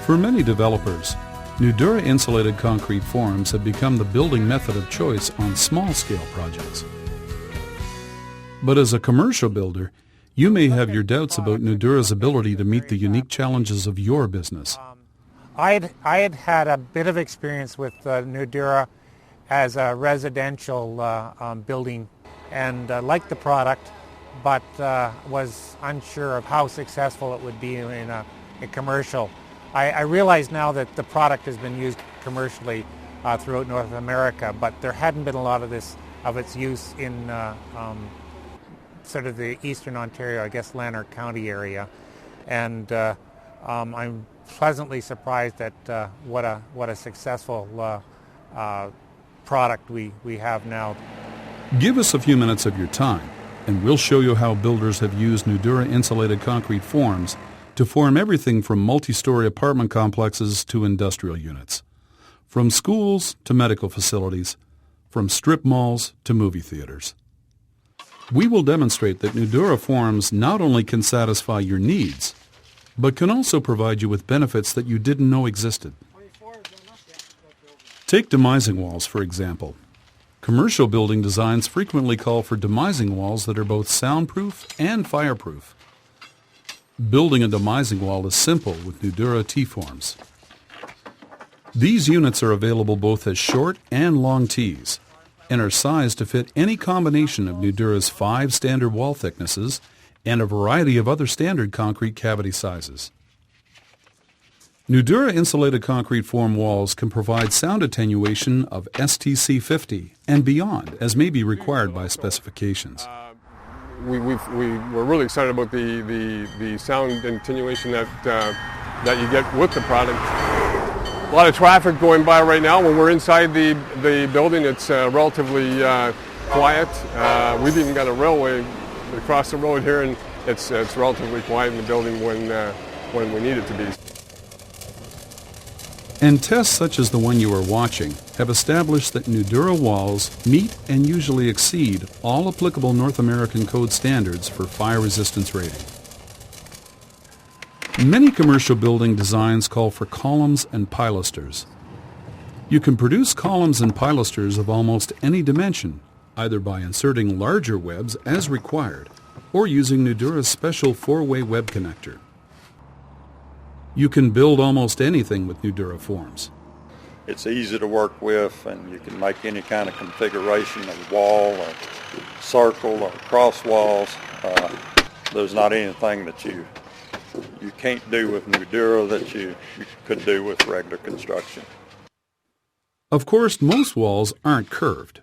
For many developers, Nudura insulated concrete forms have become the building method of choice on small-scale projects. But as a commercial builder, you may have your doubts about Nudura's ability to meet the unique challenges of your business. I had a bit of experience with Nudura as a residential building and liked the product, but was unsure of how successful it would be in a commercial. I realize now that the product has been used commercially throughout North America, but there hadn't been a lot of its use in sort of the eastern Ontario, I guess Lanark County area, and I'm pleasantly surprised at what a successful product we have now. Give us a few minutes of your time, and we'll show you how builders have used Nudura insulated concrete forms to form everything from multi-story apartment complexes to industrial units, from schools to medical facilities, from strip malls to movie theaters. We will demonstrate that Nudura forms not only can satisfy your needs, but can also provide you with benefits that you didn't know existed. Take demising walls, for example. Commercial building designs frequently call for demising walls that are both soundproof and fireproof. Building a demising wall is simple with Nudura T-forms. These units are available both as short and long Ts, and are sized to fit any combination of Nudura's 5 standard wall thicknesses and a variety of other standard concrete cavity sizes. Nudura insulated concrete form walls can provide sound attenuation of STC 50 and beyond, as may be required by specifications. We're really excited about the sound attenuation that you get with the product. A lot of traffic going by right now. When we're inside the building, it's relatively quiet. We've even got a railway across the road here, and it's relatively quiet in the building when we need it to be. And tests such as the one you are watching have established that Nudura walls meet and usually exceed all applicable North American code standards for fire resistance rating. Many commercial building designs call for columns and pilasters. You can produce columns and pilasters of almost any dimension, either by inserting larger webs as required or using Nudura's special 4-way web connector. You can build almost anything with Nudura forms. It's easy to work with, and you can make any kind of configuration of wall or circle or cross walls. There's not anything that you can't do with Nudura that you could do with regular construction. Of course, most walls aren't curved.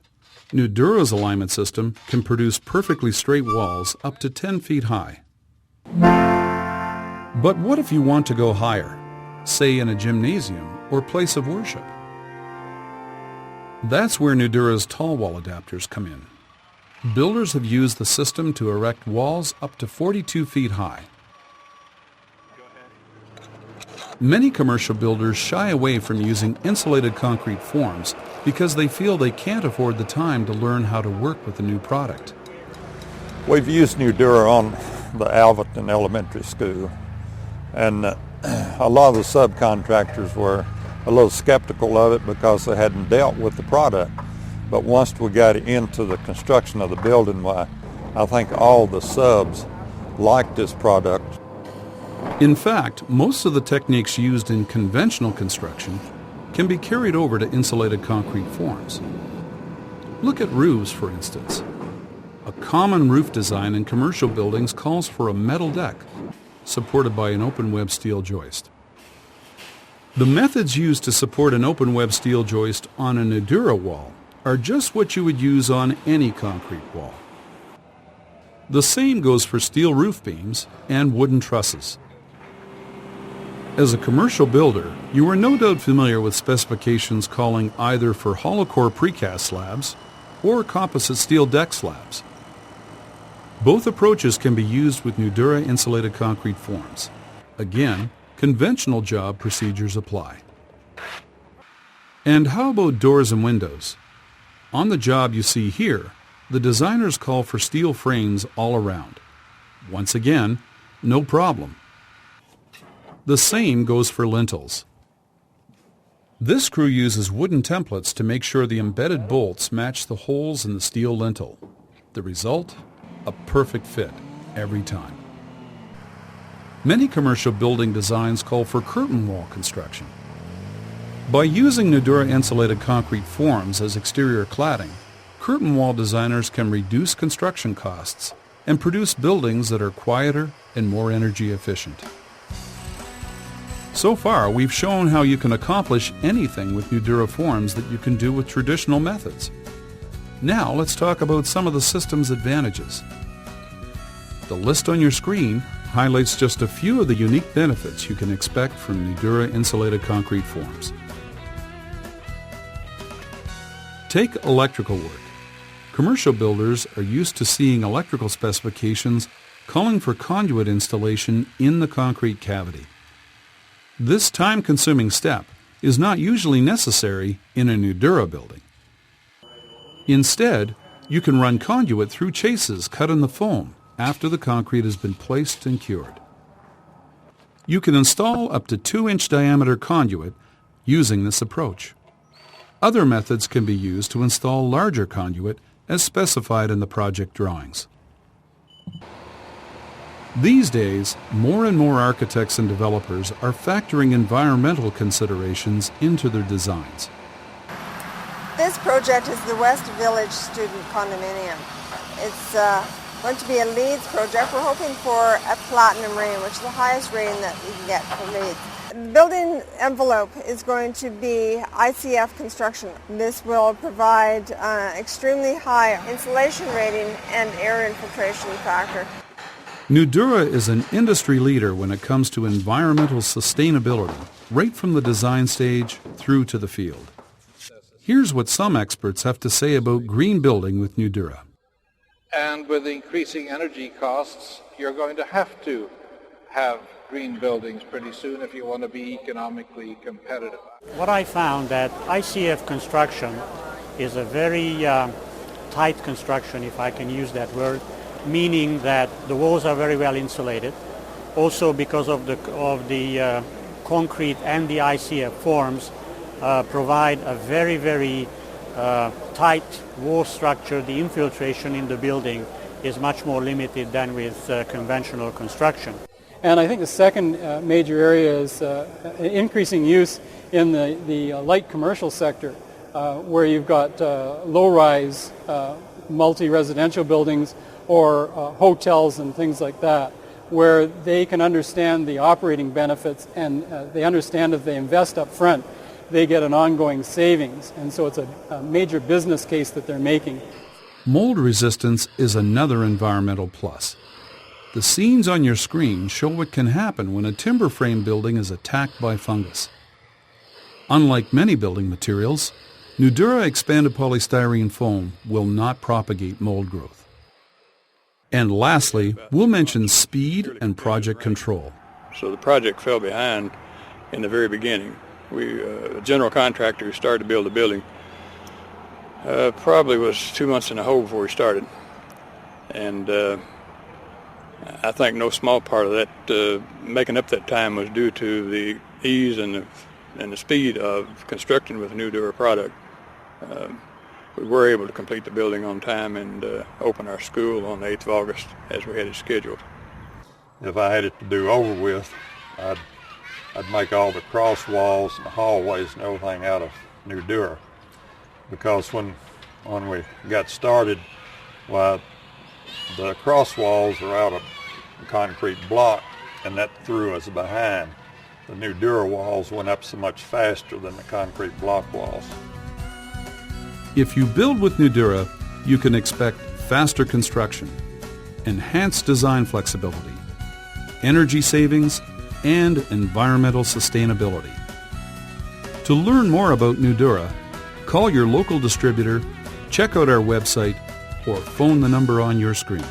Nudura's alignment system can produce perfectly straight walls up to 10 feet high. But what if you want to go higher, say in a gymnasium or place of worship? That's where Nudura's tall wall adapters come in. Builders have used the system to erect walls up to 42 feet high. Many commercial builders shy away from using insulated concrete forms because they feel they can't afford the time to learn how to work with the new product. We've used Nudura on the Alvaton Elementary School, and a lot of the subcontractors were a little skeptical of it because they hadn't dealt with the product. But once we got into the construction of the building, I think all the subs liked this product. In fact, most of the techniques used in conventional construction can be carried over to insulated concrete forms. Look at roofs, for instance. A common roof design in commercial buildings calls for a metal deck supported by an open web steel joist. The methods used to support an open web steel joist on a Nudura wall are just what you would use on any concrete wall. The same goes for steel roof beams and wooden trusses. As a commercial builder, you are no doubt familiar with specifications calling either for hollow core precast slabs or composite steel deck slabs. Both approaches can be used with Nudura insulated concrete forms. Again, conventional job procedures apply. And how about doors and windows? On the job you see here, the designers call for steel frames all around. Once again, no problem. The same goes for lintels. This crew uses wooden templates to make sure the embedded bolts match the holes in the steel lintel. The result? A perfect fit every time. Many commercial building designs call for curtain wall construction. By using Nudura insulated concrete forms as exterior cladding, curtain wall designers can reduce construction costs and produce buildings that are quieter and more energy efficient. So far, we've shown how you can accomplish anything with Nudura forms that you can do with traditional methods. Now let's talk about some of the system's advantages. The list on your screen highlights just a few of the unique benefits you can expect from Nudura insulated concrete forms. Take electrical work. Commercial builders are used to seeing electrical specifications calling for conduit installation in the concrete cavity. This time-consuming step is not usually necessary in a Nudura building. Instead, you can run conduit through chases cut in the foam after the concrete has been placed and cured. You can install up to 2-inch diameter conduit using this approach. Other methods can be used to install larger conduit as specified in the project drawings. These days, more and more architects and developers are factoring environmental considerations into their designs. This project is the West Village Student Condominium. It's going to be a LEEDs project. We're hoping for a platinum rating, which is the highest rating that you can get for LEEDs. The building envelope is going to be ICF construction. This will provide extremely high insulation rating and air infiltration factor. Nudura is an industry leader when it comes to environmental sustainability, right from the design stage through to the field. Here's what some experts have to say about green building with Nudura. And with increasing energy costs, you're going to have to have green buildings pretty soon if you want to be economically competitive. What I found that ICF construction is a very tight construction, if I can use that word, meaning that the walls are very well insulated. Also because of the concrete and the ICF forms provide a very, very tight wall structure. The infiltration in the building is much more limited than with conventional construction. And I think the second major area is increasing use in the light commercial sector, where you've got low-rise multi-residential buildings or hotels and things like that, where they can understand the operating benefits and they understand if they invest up front, they get an ongoing savings. And so it's a major business case that they're making. Mold resistance is another environmental plus. The scenes on your screen show what can happen when a timber frame building is attacked by fungus. Unlike many building materials, Nudura expanded polystyrene foam will not propagate mold growth. And lastly, we'll mention speed and project control. So the project fell behind in the very beginning. A general contractor who started to build the building probably was 2 months in the hole before he started. And I think no small part of that, making up that time, was due to the ease and the speed of constructing with a Nudura product. We were able to complete the building on time and open our school on the 8th of August as we had it scheduled. If I had it to do over with, I'd make all the cross walls and the hallways and everything out of Nudura, because when we got started, well, the cross walls are out of concrete block, and that threw us behind. The Nudura walls went up so much faster than the concrete block walls. If you build with Nudura, you can expect faster construction, enhanced design flexibility, energy savings, and environmental sustainability. To learn more about Nudura, call your local distributor, check out our website, or phone the number on your screen.